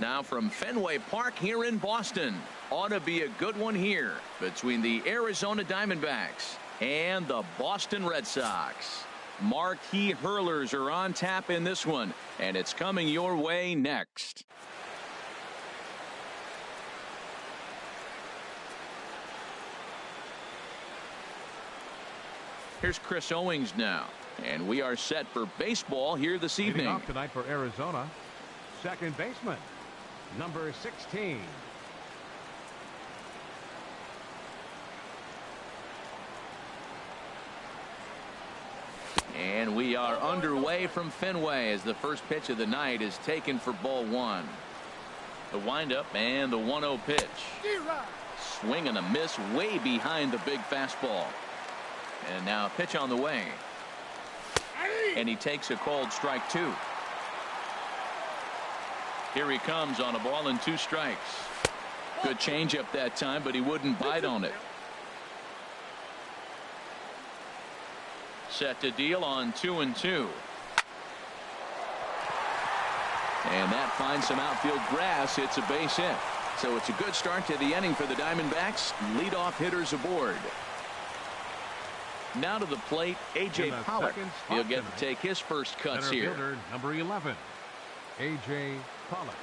Now from Fenway Park here in Boston. Ought to be a good one here between the Arizona Diamondbacks and the Boston Red Sox. Marquee hurlers are on tap in this one, and it's coming your way next. Here's Chris Owings now, and we are set for baseball here this evening. Leading off tonight for Arizona, second baseman, number 16. And we are underway from Fenway as the first pitch of the night is taken for ball one. The windup and the 1-0 pitch. Swing and a miss way behind the big fastball. And now a pitch on the way. And he takes a called strike two. Here he comes on a ball and 2 strikes. Good changeup that time, but he wouldn't bite on it. Set to deal on 2-2. And that finds some outfield grass. It's a base hit. So it's a good start to the inning for the Diamondbacks. Leadoff hitters aboard. Now to the plate, A.J. Pollock. He'll get to take his first cuts Center here. Fielder, number 11, A.J. Pollock.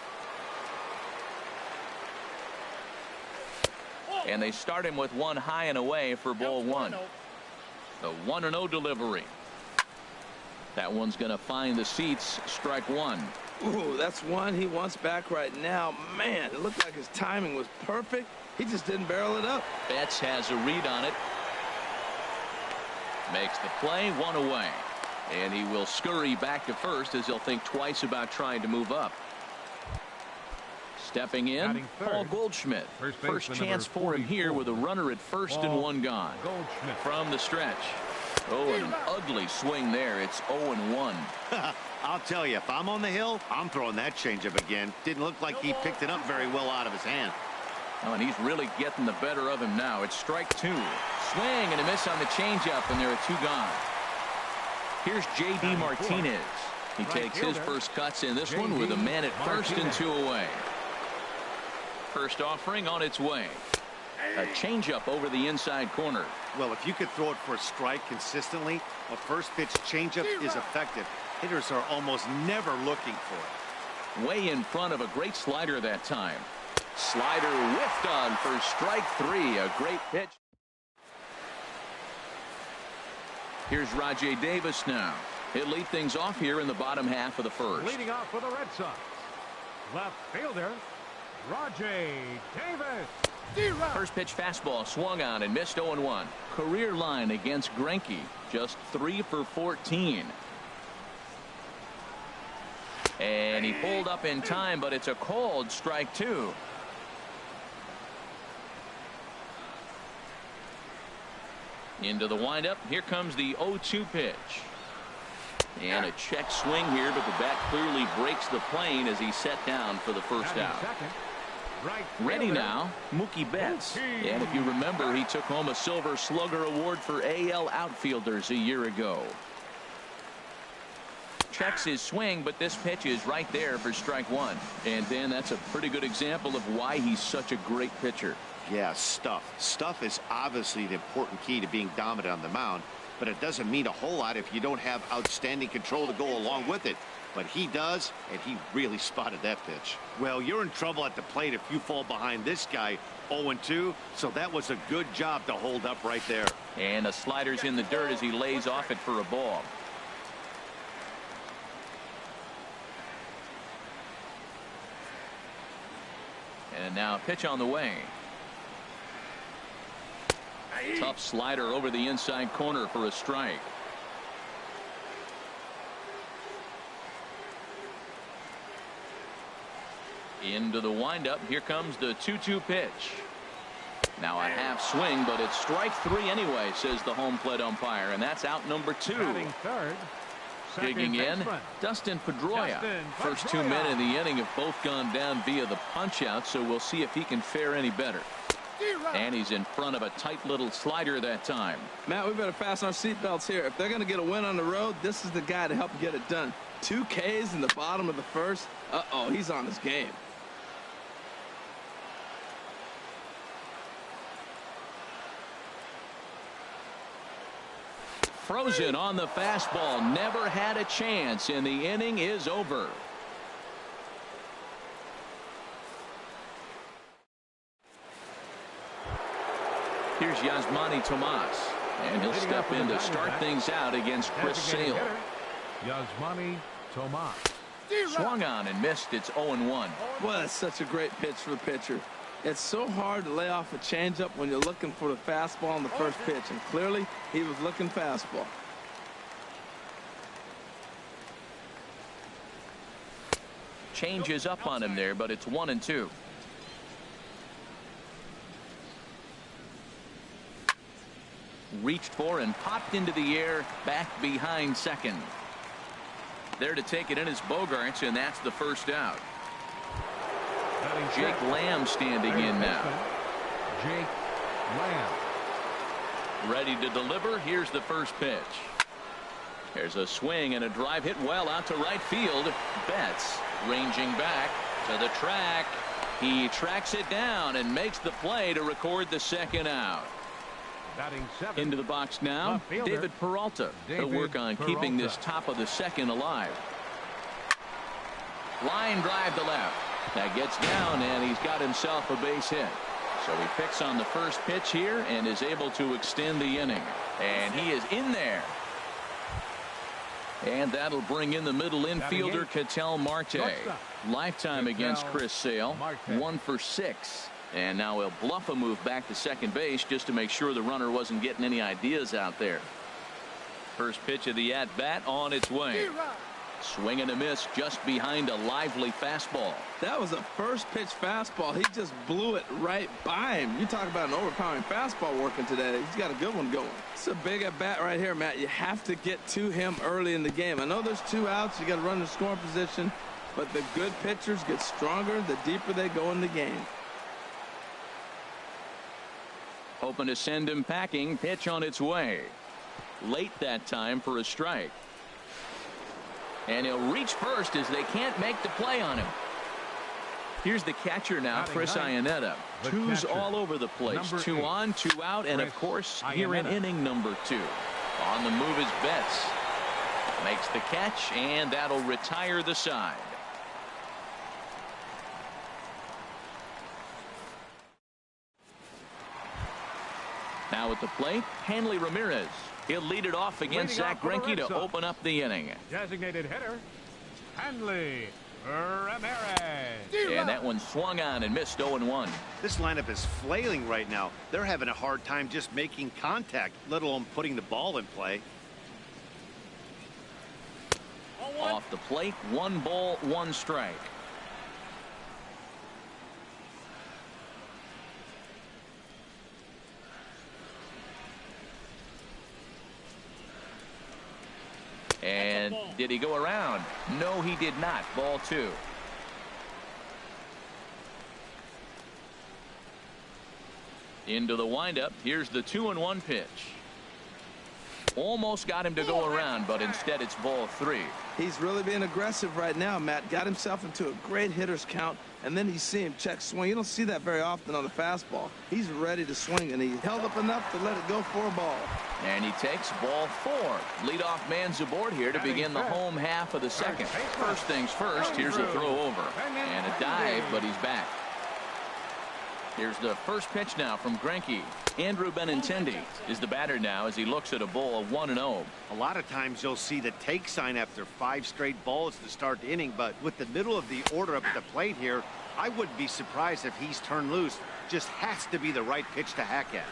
And they start him with one high and away for ball one. The 1-0 delivery. That one's going to find the seats. Strike one. Ooh, that's one he wants back right now. Man, it looked like his timing was perfect. He just didn't barrel it up. Betts has a read on it. Makes the play, one away. And he will scurry back to first as he'll think twice about trying to move up. Stepping in, Paul Goldschmidt. First chance for him here with a runner at first and one gone. From the stretch. Oh, an ugly swing there. It's 0-1. I'll tell you, if I'm on the hill, I'm throwing that changeup again. Didn't look like he picked it up very well out of his hand. Oh, and he's really getting the better of him now. It's strike two. Swing and a miss on the changeup, and there are 2 gone. Here's J.D. Martinez. He takes his first cuts in this one with a man at first and 2 away. First offering on its way. A changeup over the inside corner. Well, if you could throw it for a strike consistently, a first pitch changeup is effective. Hitters are almost never looking for it. Way in front of a great slider that time. Slider whiffed on for strike 3. A great pitch. Here's Rajay Davis now. He'll lead things off here in the bottom half of the first. Leading off for the Red Sox, left fielder, Rajay Davis. First pitch fastball swung on and missed 0-1. Career line against Greinke, just 3 for 14. And he pulled up in time, but it's a called strike 2. Into the windup. Here comes the 0-2 pitch. And a check swing here, but the bat clearly breaks the plane as he's set down for the first out. Ready now, Mookie Betts. And if you remember, he took home a Silver Slugger Award for AL outfielders a year ago. Checks his swing, but this pitch is right there for strike one. And Dan, that's a pretty good example of why he's such a great pitcher. Yeah, stuff. Stuff is obviously the important key to being dominant on the mound, but it doesn't mean a whole lot if you don't have outstanding control to go along with it. But he does, and he really spotted that pitch. Well, you're in trouble at the plate if you fall behind this guy 0-2, so that was a good job to hold up right there. And the slider's in the dirt as he lays off it for a ball. And now a pitch on the way. Tough slider over the inside corner for a strike. Into the windup. Here comes the 2-2 pitch. Now a half swing, but it's strike 3 anyway, says the home plate umpire, and that's out number 2. Digging in, Dustin Pedroia. First 2 men in the inning have both gone down via the punch out, so we'll see if he can fare any better. And he's in front of a tight little slider that time. Matt, we better fasten our seatbelts here. If they're going to get a win on the road, this is the guy to help get it done. 2 Ks in the bottom of the first. Uh-oh, he's on his game. Frozen on the fastball. Never had a chance, and the inning is over. Here's Yasmani Tomas, and he'll step in to start things out against Chris Sale. Yasmani Tomas. Swung on and missed. It's 0-1. Boy, that's such a great pitch for the pitcher. It's so hard to lay off a changeup when you're looking for the fastball on the first pitch, and clearly he was looking fastball. Changes up on him there, but it's 1-2. Reached for and popped into the air back behind second. There to take it in is Bogarts, and that's the first out. Jake Lamb standing in now. Jake Lamb. Ready to deliver. Here's the first pitch. There's a swing and a drive hit well out to right field. Betts ranging back to the track. He tracks it down and makes the play to record the second out. Into the box now, David Peralta. He'll work on keeping this top of the second alive. Line drive to left. That gets down, and he's got himself a base hit. So he picks on the first pitch here and is able to extend the inning. And he is in there. And that'll bring in the middle infielder, Ketel Marte. Lifetime against Chris Sale. 1 for 6. And now he'll bluff a move back to second base just to make sure the runner wasn't getting any ideas out there. First pitch of the at-bat on its way. Swing and a miss just behind a lively fastball. That was a first pitch fastball. He just blew it right by him. You talk about an overpowering fastball working today. He's got a good one going. It's a big at bat right here, Matt. You have to get to him early in the game. I know there's 2 outs. You got to run the scoring position, but the good pitchers get stronger the deeper they go in the game. Hoping to send him packing. Pitch on its way. Late that time for a strike. And he'll reach first as they can't make the play on him. Here's the catcher now, Chris Iannetta. 2's all over the place. 2 on, 2 out, and of course here in inning number 2. On the move is Betts. Makes the catch, and that'll retire the side. Now at the plate, Hanley Ramirez. He'll lead it off against Zach Greinke to open up the inning. Designated hitter, Hanley Ramirez. And that one swung on and missed 0-1. This lineup is flailing right now. They're having a hard time just making contact, let alone putting the ball in play. Off the plate, 1 ball, 1 strike. And did he go around? No, he did not. Ball 2. Into the windup. Here's the 2-1 pitch. Almost got him to go around, but instead it's ball 3. He's really being aggressive right now, Matt. Got himself into a great hitter's count, and then you see him check swing. You don't see that very often on a fastball. He's ready to swing, and he held up enough to let it go for a ball. And he takes ball 4. Leadoff man's aboard here to begin the home half of the second. First things first, here's a throw over. And a dive, but he's back. Here's the first pitch now from Greinke. Andrew Benintendi is the batter now as he looks at a ball of 1-0. A lot of times you'll see the take sign after 5 straight balls to start the inning, but with the middle of the order up at the plate here, I wouldn't be surprised if he's turned loose. Just has to be the right pitch to hack at.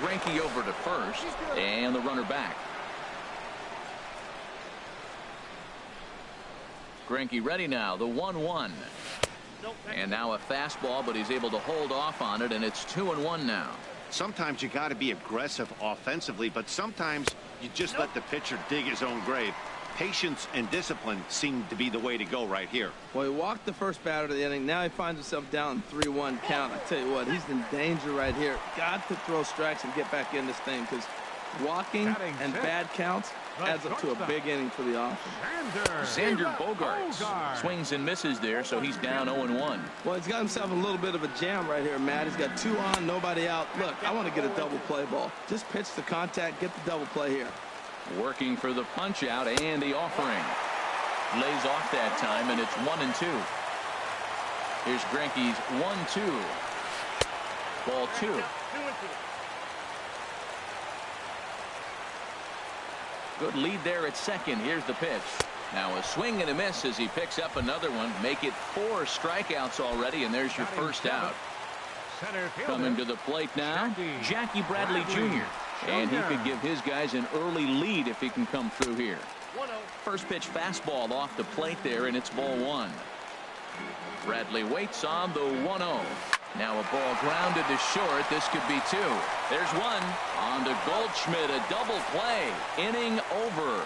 Greinke over to first, and the runner back. Greinke ready now, the 1-1. And now a fastball, but he's able to hold off on it, and it's 2-1 now. Sometimes you got to be aggressive offensively, but sometimes you just let the pitcher dig his own grave. Patience and discipline seem to be the way to go right here. Well, he walked the first batter of the inning. Now he finds himself down 3-1 count. I tell you what, he's in danger right here. Got to throw strikes and get back in this thing, because walking and bad counts adds up to a big inning for the offense. Xander Bogaerts swings and misses there, so he's down 0-1. Well, he's got himself a little bit of a jam right here, Matt. He's got 2 on, nobody out. Look, I want to get a double play ball. Just pitch the contact, get the double play here. Working for the punch out and the offering. Lays off that time, and it's 1-2. Here's Greinke's 1-2. Ball 2. Good lead there at second. Here's the pitch. Now a swing and a miss as he picks up another one. Make it 4 strikeouts already, and there's your first out. Coming to the plate now, Jackie Bradley Jr. And he could give his guys an early lead if he can come through here. First pitch fastball off the plate there, and it's ball 1. Bradley waits on the 1-0. Now a ball grounded to short. This could be 2. There's 1. On to Goldschmidt, a double play. Inning over.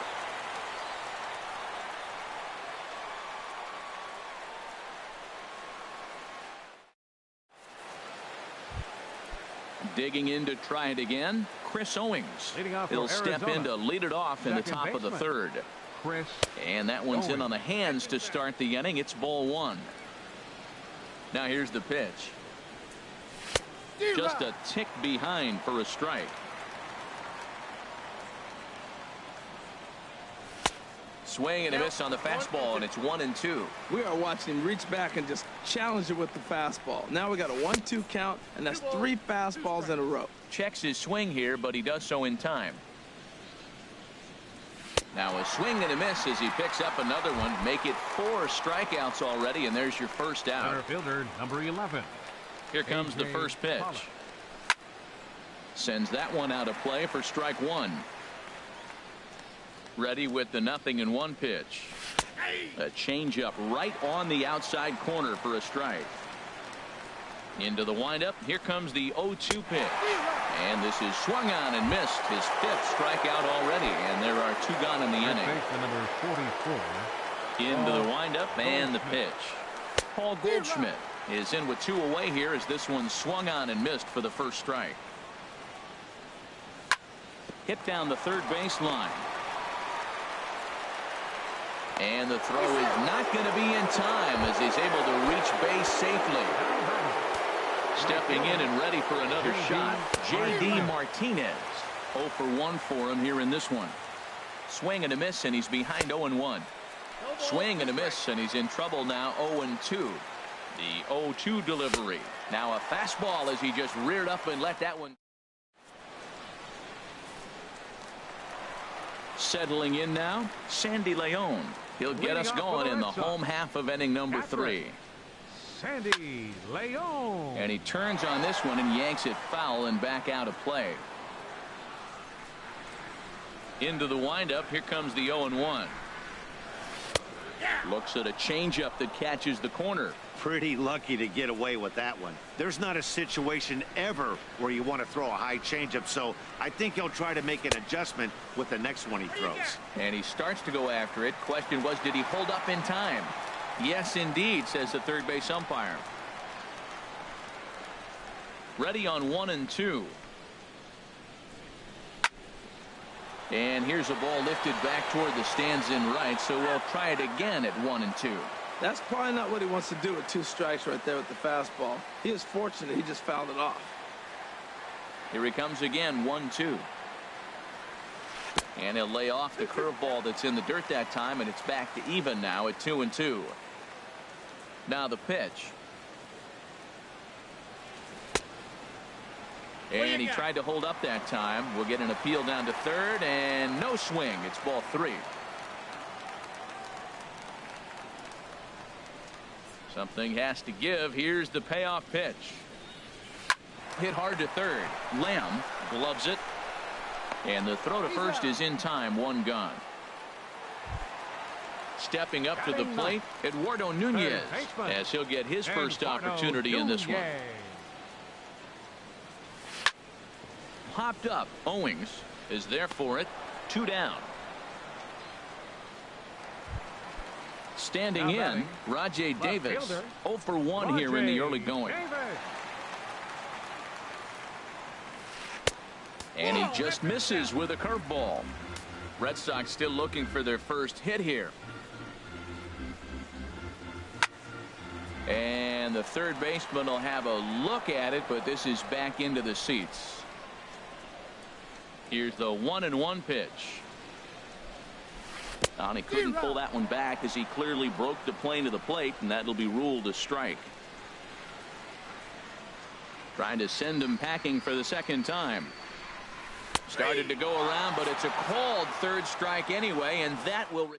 Digging in to try it again, Chris Owings. He'll step in to lead it off in the top of the third. And that one's in on the hands to start the inning. It's ball 1. Now here's the pitch. Just a tick behind for a strike. Swing and a miss on the fastball, and it's 1-2. We are watching him reach back and just challenge it with the fastball. Now we got a 1-2 count, and that's 3 fastballs in a row. Checks his swing here, but he does so in time. Now a swing and a miss as he picks up another one. Make it 4 strikeouts already, and there's your first out. Center fielder, number 11. Here comes the first pitch. Sends that one out of play for strike 1. Ready with the 0-1 pitch. A changeup right on the outside corner for a strike. Into the windup. Here comes the 0-2 pitch. And this is swung on and missed. His 5th strikeout already. And there are 2 gone in the inning. Number 44. Into the windup and the pitch. Paul Goldschmidt is in with 2 away here as this one swung on and missed for the first strike. Hit down the third baseline. And the throw is not going to be in time as he's able to reach base safely. Stepping in and ready for another shot, J.D. Martinez. 0 for 1 for him here in this one. Swing and a miss, and he's behind 0-1. Swing and a miss, and he's in trouble now. 0-2. The 0-2 delivery. Now a fastball as he just reared up and let that one. Settling in now, Sandy Leon. He'll get us going in the home half of inning number 3. Sandy Leon. And he turns on this one and yanks it foul and back out of play. Into the windup. Here comes the 0-1. Looks at a changeup that catches the corner. Pretty lucky to get away with that one. There's not a situation ever where you want to throw a high changeup, so I think he'll try to make an adjustment with the next one he throws. And he starts to go after it. Question was, did he hold up in time? Yes, indeed, says the third base umpire. Ready on 1-2. And here's a ball lifted back toward the stands in right, so we'll try it again at 1-2. That's probably not what he wants to do with 2 strikes right there with the fastball. He is fortunate he just fouled it off. Here he comes again, 1-2. And he'll lay off the curveball that's in the dirt that time, and it's back to even now at 2-2. Now the pitch. And he tried to hold up that time. We'll get an appeal down to third, and no swing. It's ball 3. Something has to give. Here's the payoff pitch. Hit hard to third. Lamb gloves it. And the throw to first is in time. 1 gone. Stepping up to the plate, Eduardo Nunez, as he'll get his first opportunity in this one. Popped up. Owings is there for it. 2 down. Standing in, Rajay Davis. 0 for 1 here in the early going. And he just misses with a curveball. Red Sox still looking for their first hit here. And the third baseman will have a look at it, but this is back into the seats. Here's the 1-1 pitch. And he couldn't pull that one back as he clearly broke the plane to the plate, and that'll be ruled a strike. Trying to send him packing for the second time. Started to go around, but it's a called third strike anyway, and that will.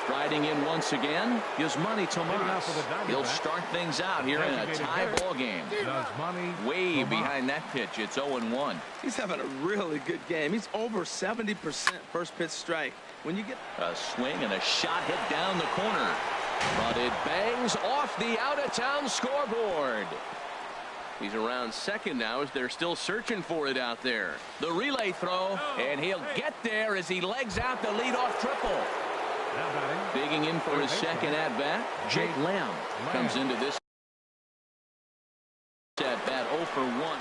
Striding in once again, Yasmani Tomas. He'll start things out here in a tie ball game. Way behind that pitch. It's 0-1. He's having a really good game. He's over 70% first pitch strike. When you get a swing and a shot hit down the corner, but it bangs off the out-of-town scoreboard. He's around second now as they're still searching for it out there. The relay throw, and he'll get there as he legs out the leadoff triple. Digging in for his second at-bat, Jake Lamb comes into this at-bat 0 for 1.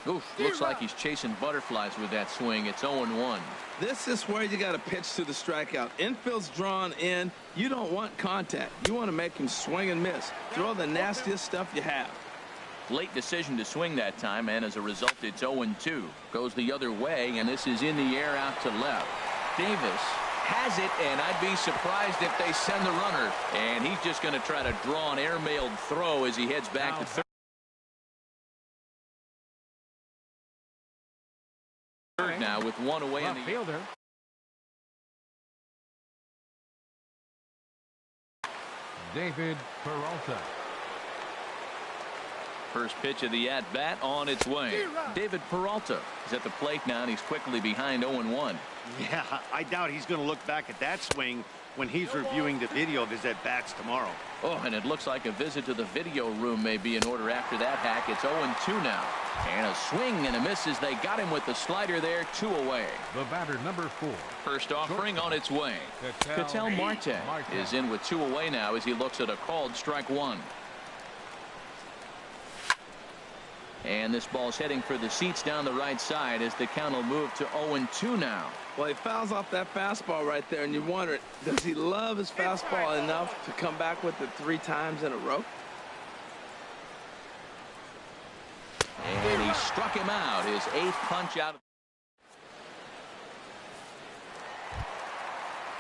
Oof, looks like he's chasing butterflies with that swing. It's 0-1. This is where you got to pitch to the strikeout. Infield's drawn in. You don't want contact. You want to make him swing and miss. Throw the nastiest stuff you have. Late decision to swing that time, and as a result, it's 0-2. Goes the other way, and this is in the air out to left. Davis has it, and I'd be surprised if they send the runner. And he's just going to try to draw an airmailed throw as he heads back to third. Now with one away in the fielder. David Peralta. First pitch of the at-bat on its way. David Peralta is at the plate now, and he's quickly behind 0-1. Yeah, I doubt he's going to look back at that swing when he's reviewing the video of his at-bats tomorrow. Oh, and it looks like a visit to the video room may be in order after that hack. It's 0-2 now. And a swing and a miss as they got him with the slider there, 2 away. The batter, number 4. First offering on its way. Ketel Marte is in with 2 away now as he looks at a called strike 1. And this ball's heading for the seats down the right side as the count will move to 0-2 now. Well, he fouls off that fastball right there, and you wonder, does he love his fastball enough to come back with it 3 times in a row? And he struck him out, his 8th punch out.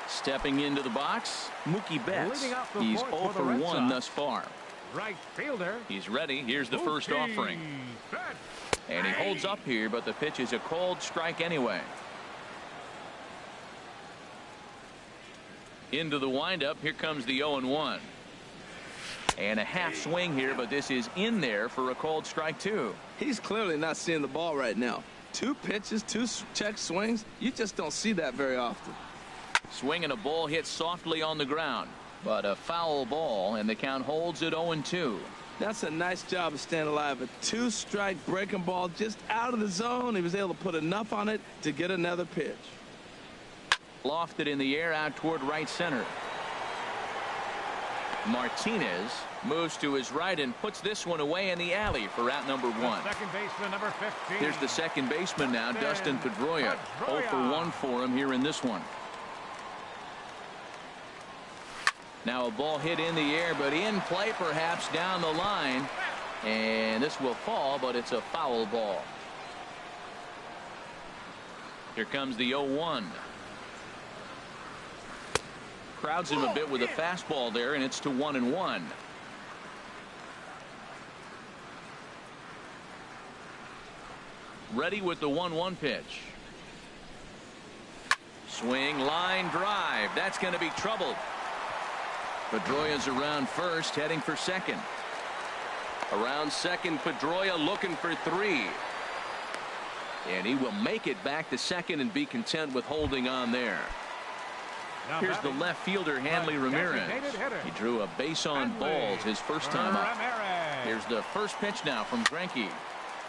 Stepping into the box, Mookie Betts. He's 0 for 1 thus far. Right fielder. He's ready. Here's the first offering. And he holds up here, but the pitch is a called strike anyway. Into the windup. Here comes the 0-1. And a half swing here, but this is in there for a called strike 2. He's clearly not seeing the ball right now. 2 pitches, 2 check swings. You just don't see that very often. Swing and a ball hit softly on the ground, but a foul ball, and the count holds at 0-2. That's a nice job of staying alive. A 2-strike breaking ball just out of the zone. He was able to put enough on it to get another pitch. Lofted in the air out toward right center. Martinez moves to his right and puts this one away in the alley for out number 1. Second baseman, number 15. Here's the second baseman now, Dustin Pedroia. 0 for 1 for him here in this one. Now a ball hit in the air, but in play perhaps down the line. And this will fall, but it's a foul ball. Here comes the 0-1. Crowds him a bit with a fastball there, and it's to 1-1. Ready with the 1-1 pitch. Swing, line drive. That's going to be trouble. Pedroia's around first, heading for second. Around second, Pedroia looking for 3. And he will make it back to second and be content with holding on there. Here's the left fielder, Hanley Ramirez. He drew a base on balls his first time up. Here's the first pitch now from Greinke.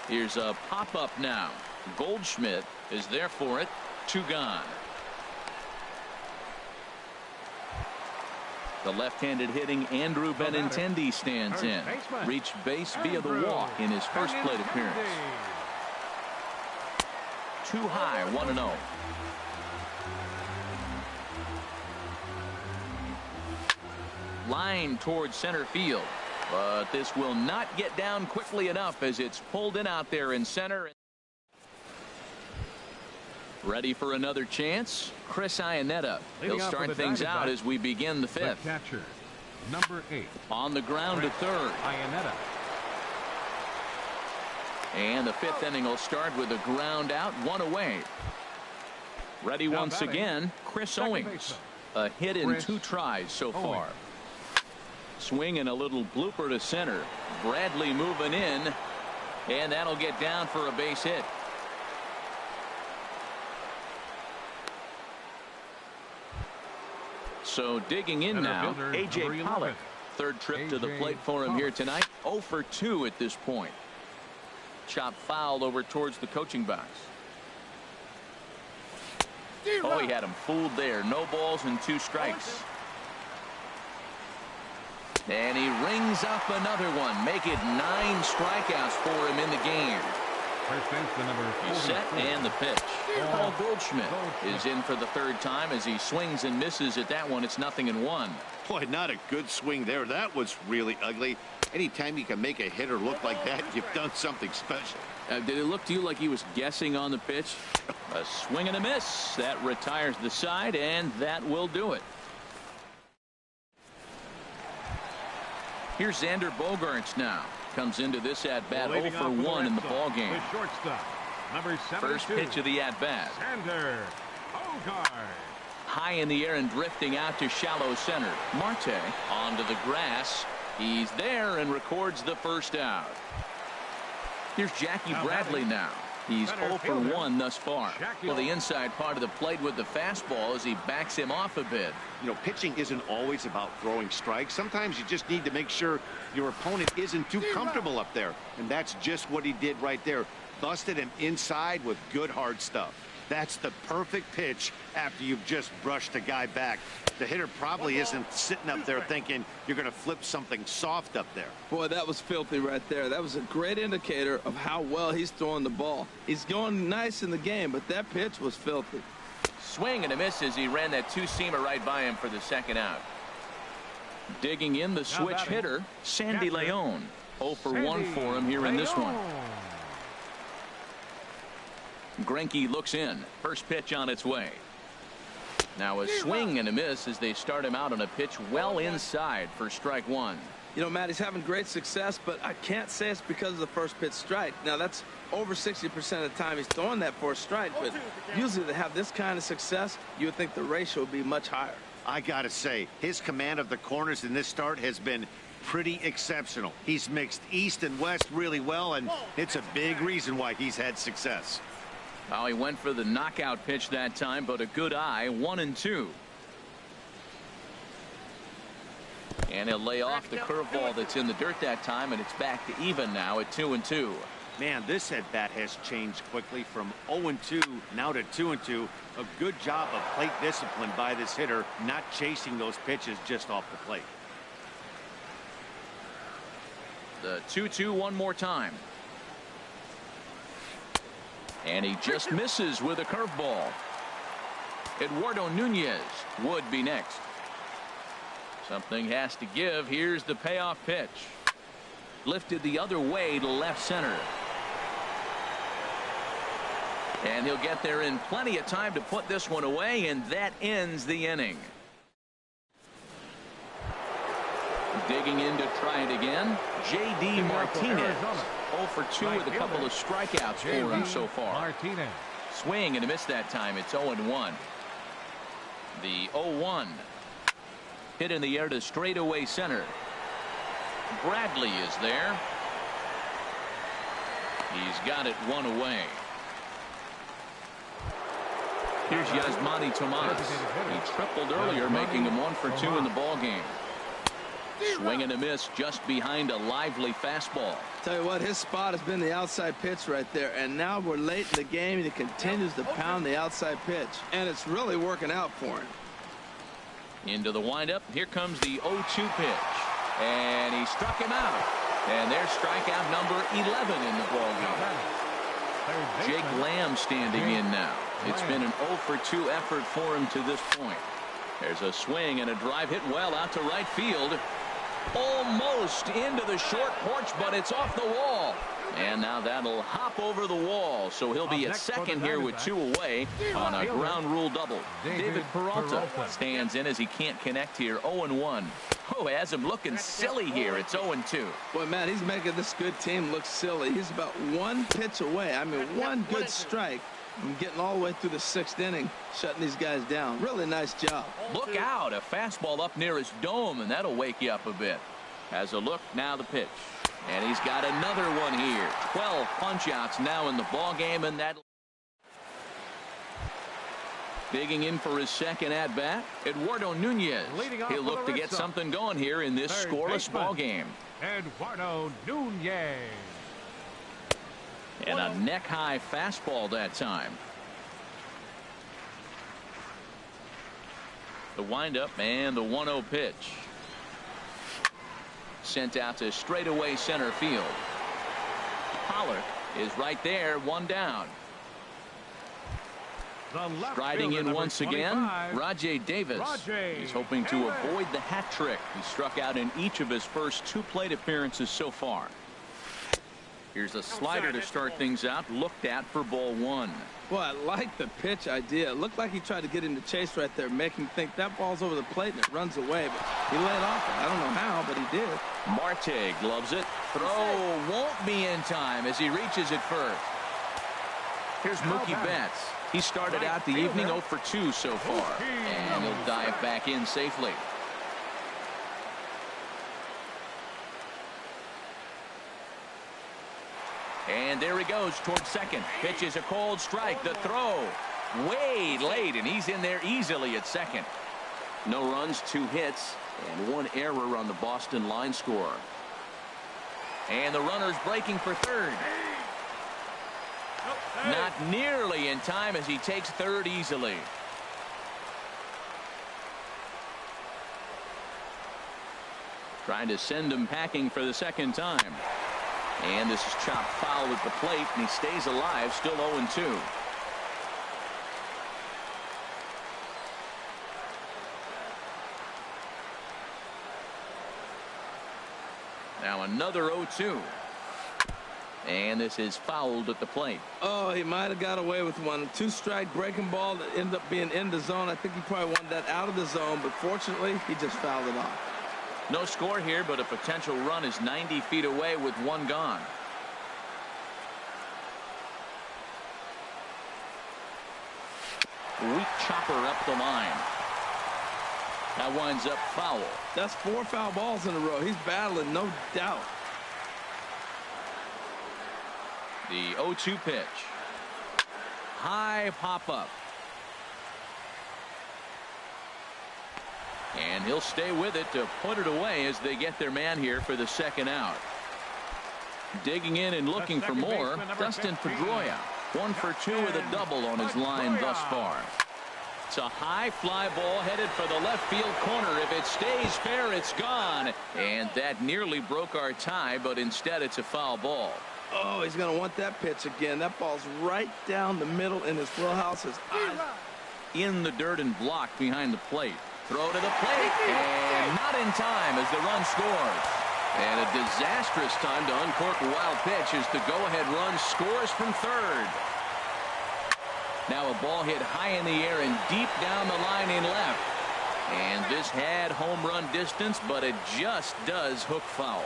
Here's a pop-up now. Goldschmidt is there for it. 2 gone. The left-handed hitting Andrew Benintendi stands in. Reached base via the walk in his first plate appearance. Too high, 1-0. Line towards center field. But this will not get down quickly enough as it's pulled in out there in center. Ready for another chance? Chris Iannetta. He'll start things out as we begin the fifth. The catcher, number 8. On the ground to third. Iannetta. And the fifth inning will start with a ground out, 1 away. Ready Now once batting, again, Chris second Owings. baseman. A hit in Chris 2 tries so far. Owings. Swing and a little blooper to center. Bradley moving in, and that'll get down for a base hit. So digging in now, A.J. Pollock. Third trip to the plate for him here tonight. 0 for 2 at this point. Chop fouled over towards the coaching box. Oh, he had him fooled there. No balls and 2 strikes. And he rings up another one. Make it 9 strikeouts for him in the game. He's set and the pitch. Paul Goldschmidt is in for the 3rd time as he swings and misses at that one. It's 0-1. Boy, not a good swing there. That was really ugly. Anytime you can make a hitter look like that, you've done something special. Did it look to you like he was guessing on the pitch? A swing and a miss. That retires the side, and that will do it. Here's Xander Bogaerts now. Comes into this at-bat 0 for 1 in the ball game. The shortstop, number 72. First pitch of the at-bat. Xander Bogaerts. High in the air and drifting out to shallow center. Marte onto the grass. He's there and records the first out. Here's Jackie Bradley now. He's 0 for 1 thus far. Well, the inside part of the plate with the fastball as he backs him off a bit. You know, pitching isn't always about throwing strikes. Sometimes you just need to make sure your opponent isn't too comfortable up there. And that's just what he did right there. Busted him inside with good hard stuff. That's the perfect pitch after you've just brushed a guy back. The hitter probably isn't sitting up there thinking you're going to flip something soft up there. Boy, that was filthy right there. That was a great indicator of how well he's throwing the ball. He's going nice in the game, but that pitch was filthy. Swing and a miss as he ran that 2-seamer right by him for the 2nd out. Digging in the switch hitter, Sandy Leon. 0 for 1 for him here in this one. Greinke looks in. First pitch on its way. Now a swing and a miss as they start him out on a pitch well inside for strike 1. You know, Matt, he's having great success, but I can't say it's because of the first pitch strike. Now, that's over 60% of the time he's throwing that for a strike, but usually to have this kind of success, you would think the ratio would be much higher. I got to say, his command of the corners in this start has been pretty exceptional. He's mixed east and west really well, and it's a big reason why he's had success. Well, he went for the knockout pitch that time, but a good eye, 1-2. And he'll lay off the curveball that's in the dirt that time, and it's back to even now at 2-2. Man, this at-bat has changed quickly from 0-2 now to 2-2. A good job of plate discipline by this hitter, not chasing those pitches just off the plate. The 2-2 one more time. And he just misses with a curveball. Eduardo Nunez would be next. Something has to give. Here's the payoff pitch. Lifted the other way to left center. And he'll get there in plenty of time to put this one away, and that ends the inning. Digging in to try it again, J.D. Martinez. 0 for 2 with a couple of strikeouts for him so far. Martinez. Swing and a miss that time. It's 0-1. The 0-1. Hit in the air to straightaway center. Bradley is there. He's got it 1 away. Here's Yasmani Tomas. He tripled earlier, making him 1 for 2 in the ball game. Swing and a miss just behind a lively fastball. Tell you what, his spot has been the outside pitch right there, and now we're late in the game and he continues to pound the outside pitch, and it's really working out for him. Into the windup. Here comes the 0-2 pitch. And he struck him out. And there's strikeout number 11 in the ballgame. Jake Lamb standing in now. It's been an 0-for-2 effort for him to this point. There's a swing and a drive hit well out to right field. Almost into the short porch, but it's off the wall. And now that'll hop over the wall. So he'll be at second here with 2 away on a ground rule double. David Peralta stands in as he can't connect here. 0-1. Oh, has him looking silly here. It's 0-2. Boy, Matt, he's making this good team look silly. He's about 1 pitch away. I mean, 1 good strike. I'm getting all the way through the 6th inning, shutting these guys down. Really nice job. Look out. A fastball up near his dome, and that'll wake you up a bit. Has a look, now the pitch. And he's got another one here. 12 punch-outs now in the ball game, and that digging in for his second at-bat, Eduardo Nunez. He'll look to get something going here in this scoreless ball game. Eduardo Nunez. And a neck-high fastball that time. The windup and the 1-0 pitch. Sent out to straightaway center field. Pollard is right there, 1 down. Striding in once again, Rajay Davis. He's hoping to avoid the hat trick. He struck out in each of his first 2 plate appearances so far. Here's a slider to start things out, looked at for ball 1. Boy, I like the pitch idea. It looked like he tried to get into chase right there, make him think that ball's over the plate and it runs away. But he laid off it. I don't know how, but he did. Marte gloves it. Throw won't be in time as he reaches it first. Here's Mookie Betts. He started out the evening 0 for 2 so far. And he'll dive back in safely. And there he goes towards second. Pitch is a cold strike. The throw way late, and he's in there easily at second. No runs, 2 hits, and 1 error on the Boston line score. And the runner's breaking for third. Not nearly in time as he takes third easily. Trying to send him packing for the second time. And this is chopped foul at the plate, and he stays alive, still 0-2. Now another 0-2. And this is fouled at the plate. Oh, he might have got away with one. 2-strike breaking ball that ended up being in the zone. I think he probably wanted that out of the zone, but fortunately, he just fouled it off. No score here, but a potential run is 90 feet away with 1 gone. Weak chopper up the line. That winds up foul. That's 4 foul balls in a row. He's battling, no doubt. The 0-2 pitch. High pop-up. And he'll stay with it to put it away as they get their man here for the second out. Digging in and looking for more, Dustin Pedroia. 1 for 2 with a double on his line thus far. It's a high fly ball headed for the left field corner. If it stays fair, it's gone. And that nearly broke our tie, but instead it's a foul ball. Oh, he's going to want that pitch again. That ball's right down the middle in his wheelhouse. In the dirt and blocked behind the plate. Throw to the plate, and not in time as the run scores. And a disastrous time to uncork a wild pitch as the go-ahead run scores from third. Now a ball hit high in the air and deep down the line in left. And this had home run distance, but it just does hook foul.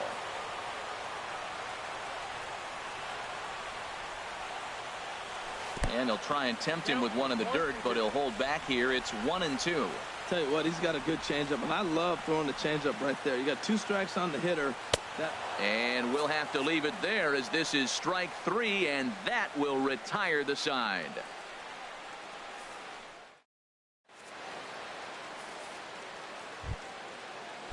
And he'll try and tempt him with one in the dirt, but he'll hold back here. It's 1-2. Tell you what, he's got a good changeup, and I love throwing the changeup right there. You got 2 strikes on the hitter. And we'll have to leave it there as this is strike 3, and that will retire the side.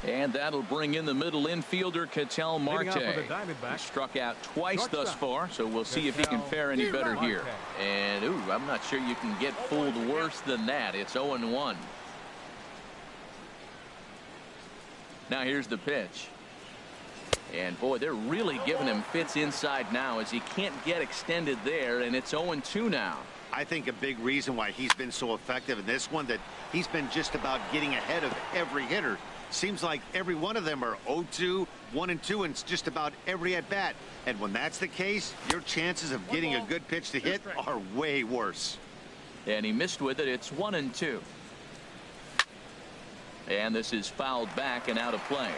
And that'll bring in the middle infielder, Ketel Marte. He struck out twice thus far, so we'll see if he can fare any better here. And, ooh, I'm not sure you can get fooled worse than that. It's 0-1. Now here's the pitch. And boy, they're really giving him fits inside now as he can't get extended there, and it's 0-2 now. I think a big reason why he's been so effective in this one, that he's been just about getting ahead of every hitter. Seems like every one of them are 0-2, 1-2, and it's just about every at-bat. And when that's the case, your chances of getting a good pitch to hit are way worse. And he missed with it. It's 1-2. And this is fouled back and out of play.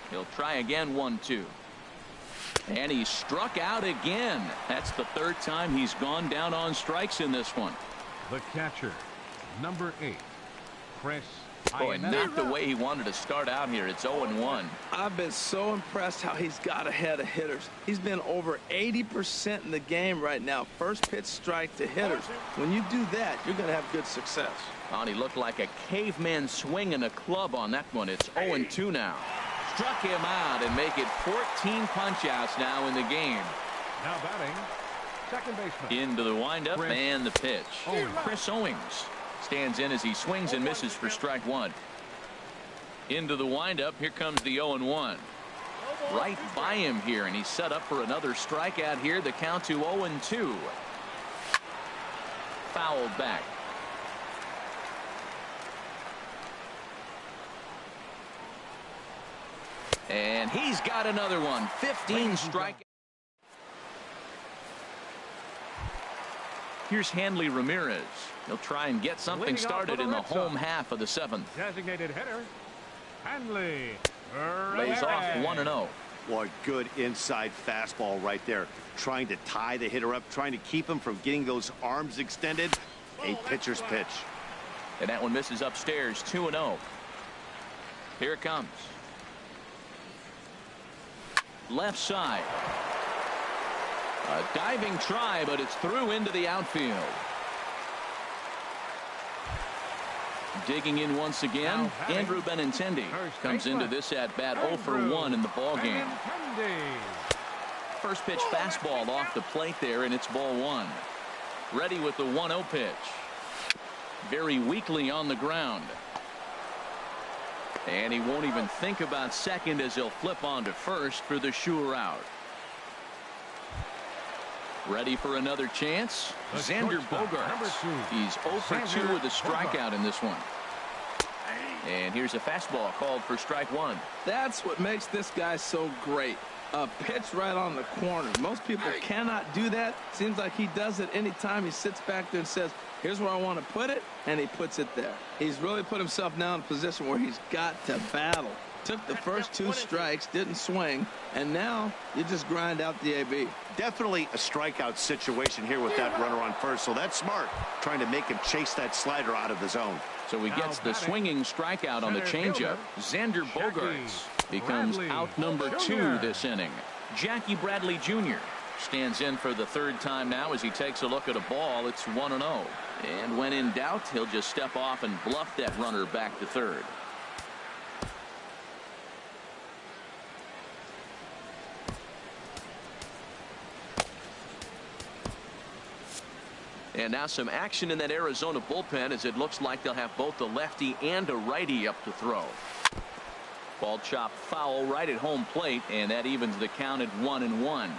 He'll try again, 1-2. And he struck out again. That's the third time he's gone down on strikes in this one. The catcher, number 8, Chris. Boy, not the way he wanted to start out here. It's 0-1. I've been so impressed how he's got ahead of hitters. He's been over 80% in the game right now. First pitch strike to hitters. When you do that, you're going to have good success. Oh, and he looked like a caveman swinging a club on that one. It's 0-2 now. Struck him out and make it 14 punch-outs now in the game. Now batting, second baseman. Into the windup and the pitch. Owings. Chris Owings stands in as he swings and misses for strike one. Into the windup. Here comes the 0-1. Right by him here, and he's set up for another strikeout here. The count to 0-2. Fouled back. And he's got another one. 15 strikeouts. Here's Hanley Ramirez. He'll try and get something started in the home half of the seventh. Designated hitter, Hanley Lays off Ramirez. 1-0. Boy, good inside fastball right there. Trying to tie the hitter up, trying to keep him from getting those arms extended. A pitcher's pitch. And that one misses upstairs. 2-0. Here it comes. Left side. A diving try, but it's through into the outfield. Digging in once again, Andrew Benintendi comes into this at bat 0 for 1 in the ball game. First pitch fastball off the plate there, and it's ball one. Ready with the 1-0 pitch. Very weakly on the ground. And he won't even think about second as he'll flip on to first for the sure out. Ready for another chance. Xander Bogaerts. He's 0 for 2 with a strikeout in this one. And here's a fastball called for strike one. That's what makes this guy so great. A pitch right on the corner. Most people cannot do that. Seems like he does it anytime he sits back there and says, here's where I want to put it, and he puts it there. He's really put himself now in a position where he's got to battle. Took the first 2 strikes, didn't swing, and now you just grind out the AB. Definitely a strikeout situation here with that runner on first, so that's smart, trying to make him chase that slider out of the zone. So he gets the swinging strikeout on the changeup. Xander Bogaerts becomes out number 2 this inning. Jackie Bradley Jr. stands in for the third time now as he takes a look at a ball. It's 1-0. And when in doubt, he'll just step off and bluff that runner back to third. And now some action in that Arizona bullpen as it looks like they'll have both a lefty and a righty up to throw. Ball chopped foul right at home plate, and that evens the count at 1-1.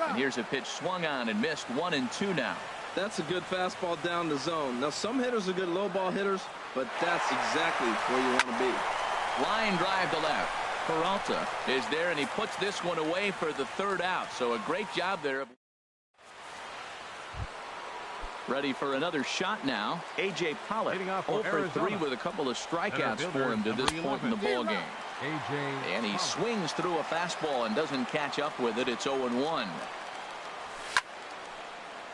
And here's a pitch swung on and missed. 1-2 now. That's a good fastball down the zone. Now some hitters are good low ball hitters, but that's exactly where you want to be. Line drive to left. Peralta is there, and he puts this one away for the third out. So a great job there. Ready for another shot now. A.J. Pollock 0 for 3 with a couple of strikeouts for him to this point in the ball game. And he swings through a fastball and doesn't catch up with it. It's 0-1.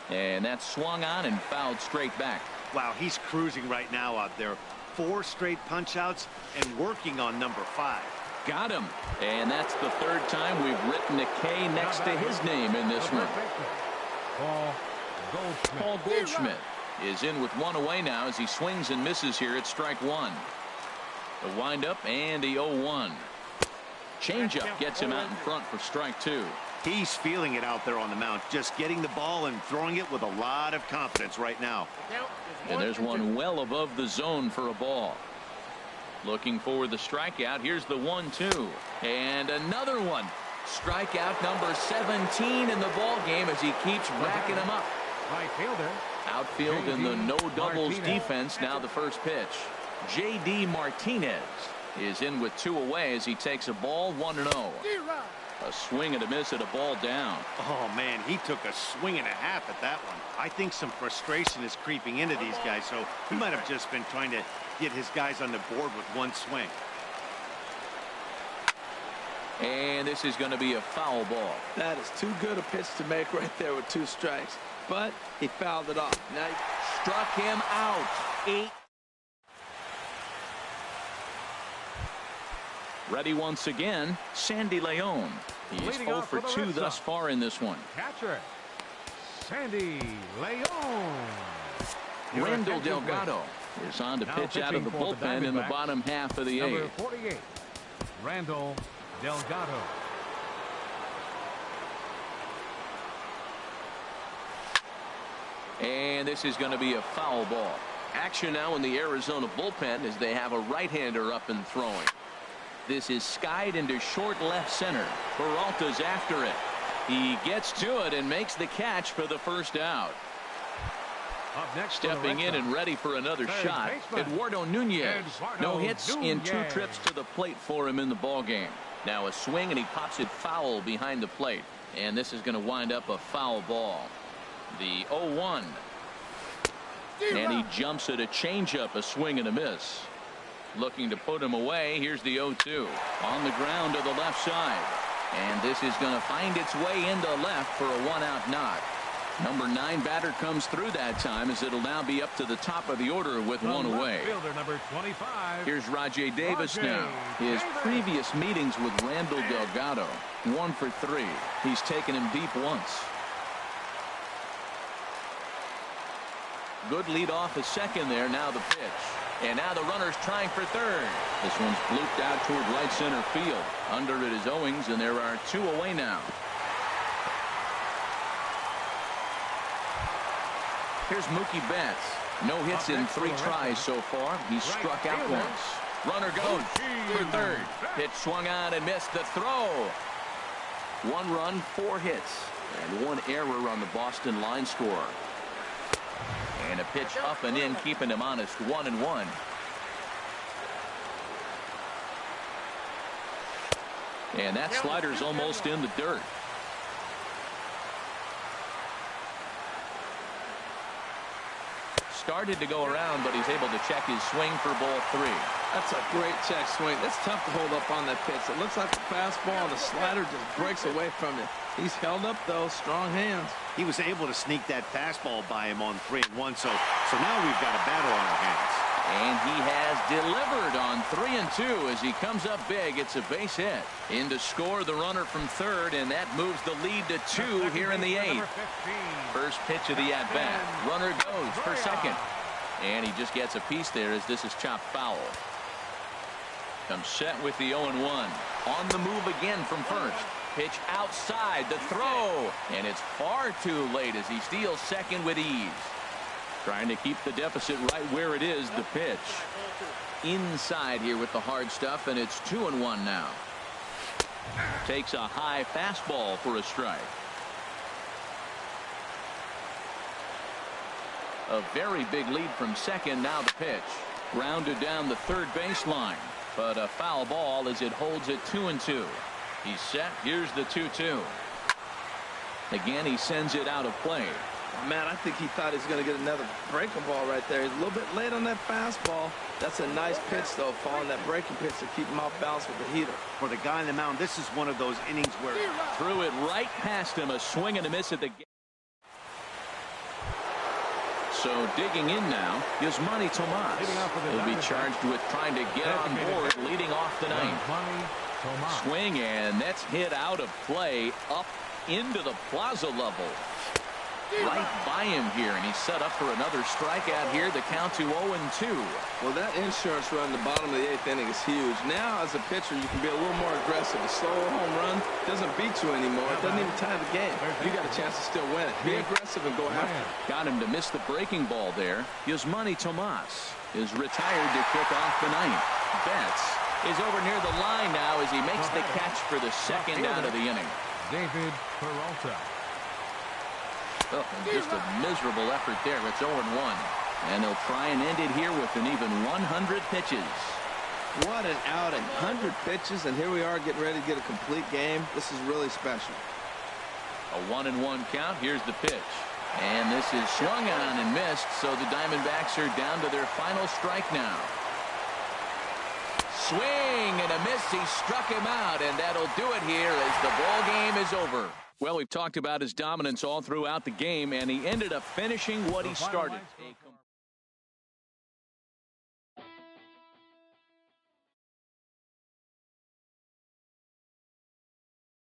And that's swung on and fouled straight back. Wow, he's cruising right now out there. 4 straight punch outs and working on number 5. Got him. And that's the third time we've written a K next to his name in this one. Paul Goldschmidt is in with 1 away now as he swings and misses here at strike 1. The windup and the 0-1. Changeup gets him out in front for strike 2. He's feeling it out there on the mound, just getting the ball and throwing it with a lot of confidence right now. And there's one well above the zone for a ball. Looking for the strikeout. Here's the 1-2. And another one. Strikeout number 17 in the ball game as he keeps racking them up. Right fielder. Outfield in the no doubles defense. Now the first pitch. J.D. Martinez is in with 2 away as he takes a ball 1-0. A swing and a miss at a ball down. Oh, man, he took a swing and a half at that one. I think some frustration is creeping into these guys, so he might have just been trying to get his guys on the board with one swing. And this is going to be a foul ball. That is too good a pitch to make right there with 2 strikes. But he fouled it off. Now he struck him out. 8. Ready once again, Sandy Leon. He's 0 for 2 thus far in this one. Catcher, Sandy Leon. Randall Delgado is on to pitch out of the bullpen in the bottom half of the 8th. Number 48, Randall Delgado. And this is going to be a foul ball. Action now in the Arizona bullpen as they have a right-hander up and throwing. This is skied into short left center. Peralta's after it. He gets to it and makes the catch for the first out. Up next, stepping in and ready for another shot, Eduardo Nunez. No hits in 2 trips to the plate for him in the ball game. Now a swing and he pops it foul behind the plate, and this is going to wind up a foul ball. The 0-1, and he jumps at a changeup, a swing and a miss. Looking to put him away. Here's the 0-2 on the ground to the left side, and this is going to find its way into left for a 1-out knock. Number 9 batter comes through that time as it'll now be up to the top of the order with 1 away. Fielder, number 25. Here's Rajay Davis now. His previous meetings with Randall Delgado, 1 for 3. He's taken him deep once. Good lead off at second there. Now the pitch. And now the runner's trying for third. This one's blooped out toward right center field. Under it is Owings, and there are 2 away now. Here's Mookie Betts. No hits in 3 tries so far. He's struck out once. Runner goes for third. Pitch swung on and missed the throw. 1 run, 4 hits, and 1 error on the Boston line score. And a pitch up and in, keeping him honest. 1-1. And that slider's almost in the dirt. Started to go around, but he's able to check his swing for ball 3. That's a great check swing. That's tough to hold up on that pitch. It looks like a fastball. The slider just breaks away from it. He's held up, though. Strong hands. He was able to sneak that fastball by him on 3-1, so now we've got a battle on our hands. And he has delivered on 3-2 as he comes up big. It's a base hit. In to score the runner from third, and that moves the lead to 2 here in the 8th. First pitch of the at-bat. Runner goes for second. And he just gets a piece there as this is chopped foul. Comes set with the 0-1. On the move again from first. Pitch outside, the throw. And it's far too late as he steals second with ease. Trying to keep the deficit right where it is, the pitch. Inside here with the hard stuff, and it's 2-1 now. Takes a high fastball for a strike. A very big lead from second. Now the pitch. Grounded down the third baseline, but a foul ball as it holds it 2-2. He's set. Here's the 2-2. Again, he sends it out of play. Man, I think he thought he was going to get another breaking ball right there. He's a little bit late on that fastball. That's a nice pitch, though, following that breaking pitch to keep him off balance with the heater. For the guy on the mound, this is one of those innings where... Threw it right past him. A swing and a miss at the... So digging in now is Manny Tomas. He'll be charged with trying to get on board, leading off the ninth. Swing, and that's hit out of play up into the plaza level. right by him here, and he's set up for another strikeout here. The count to 0-2. Well, that insurance run in the bottom of the 8th inning is huge. Now, as a pitcher, you can be a little more aggressive. A slower home run doesn't beat you anymore. It doesn't even tie the game. You got a chance to still win it. Be aggressive and go after it. Got him to miss the breaking ball there. Yasmani Tomas is retired to kick off the 9th. Betts is over near the line now as he makes the catch for the second out of the inning. David Peralta. Oh, and just a miserable effort there. It's 0-1. And they'll try and end it here with an even 100 pitches. What an outing. 100 pitches, and here we are getting ready to get a complete game. This is really special. A 1-1 count. Here's the pitch. And this is swung on and missed, so the Diamondbacks are down to their final strike now. Swing and a miss. He struck him out, and that'll do it here as the ball game is over. Well, we've talked about his dominance all throughout the game, and he ended up finishing what he started.